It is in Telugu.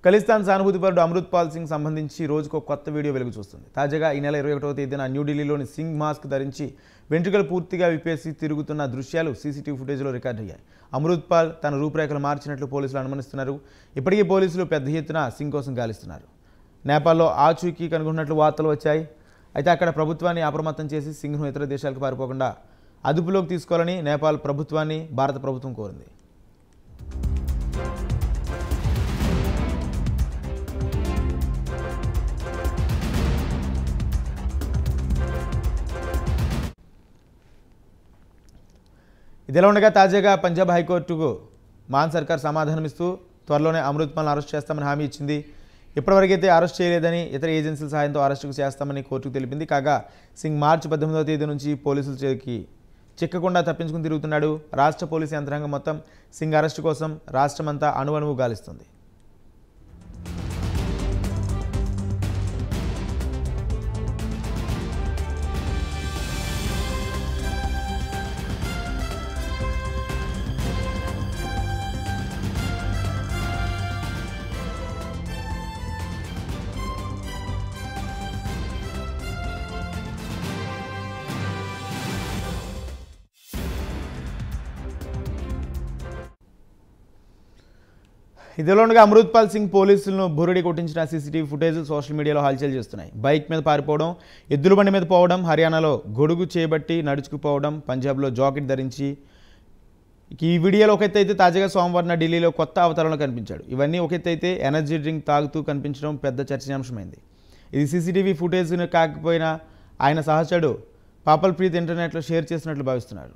ఖలిస్తాన్ సానుభూతిపరుడు అమృత్పాల్ సింగ్ సంబంధించి రోజుకు కొత్త వీడియో వెలుగు చూస్తుంది. తాజాగా ఈ నెల 21వ తేదీన న్యూఢిల్లీలోని సింగ్ మాస్క్ ధరించి వెంట్రుకలు పూర్తిగా విప్పేసి తిరుగుతున్న దృశ్యాలు సీసీటీవీ ఫుటేజ్లో రికార్డ్ అయ్యాయి. అమృత్పాల్ తన రూపురేఖలు మార్చినట్లు పోలీసులు అనుమానిస్తున్నారు. ఇప్పటికీ పోలీసులు పెద్ద ఎత్తున సింగ్ కోసం గాలిస్తున్నారు. నేపాల్లో ఆచూకీ కనుగొన్నట్లు వార్తలు వచ్చాయి. అయితే అక్కడ ప్రభుత్వాన్ని అప్రమత్తం చేసి సింగ్ను ఇతర దేశాలకు పారిపోకుండా అదుపులోకి తీసుకోవాలని నేపాల్ ప్రభుత్వాన్ని భారత ప్రభుత్వం కోరింది. ఇదిలా ఉండగా తాజాగా పంజాబ్ హైకోర్టుకు మాన్ సర్కార్ సమాధానమిస్తూ త్వరలోనే అమృత్పాల్ను అరెస్ట్ చేస్తామని హామీ ఇచ్చింది. ఇప్పటివరకైతే అరెస్ట్ చేయలేదని ఇతర ఏజెన్సీల సహాయంతో అరెస్టుకు చేస్తామని కోర్టుకు తెలిపింది. కాగా సింగ్ మార్చి 18వ తేదీ నుంచి పోలీసుల చేతికి చిక్కకుండా తప్పించుకుని తిరుగుతున్నాడు. రాష్ట్ర పోలీసు యంత్రాంగం మొత్తం సింగ్ అరెస్టు కోసం రాష్ట్రమంతా అణువణువు గాలిస్తుంది. ఇదిలో ఉండగా అమృత్పాల్ సింగ్ పోలీసులను బురడి కొట్టించిన సీసీటీవీ ఫుటేజ్ సోషల్ మీడియాలో హల్చల్ చేస్తున్నాయి. బైక్ మీద పారిపోవడం, ఎద్దుల బండి మీద పోవడం, హర్యానాలో గొడుగు చేపట్టి నడుచుకుపోవడం, పంజాబ్లో జాకెట్ ధరించి ఈ వీడియోలో ఒక ఎత్తు అయితే తాజాగా సోమవారం ఢిల్లీలో కొత్త అవతారంలో కనిపించాడు. ఇవన్నీ ఒక ఎత్తు అయితే ఎనర్జీ డ్రింక్ తాగుతూ కనిపించడం పెద్ద చర్చనీయాంశమైంది. ఇది సీసీటీవీ ఫుటేజ్ కాకపోయినా ఆయన సహచరుడు పాపల్ ప్రీత్ ఇంటర్నెట్లో షేర్ చేసినట్లు భావిస్తున్నారు.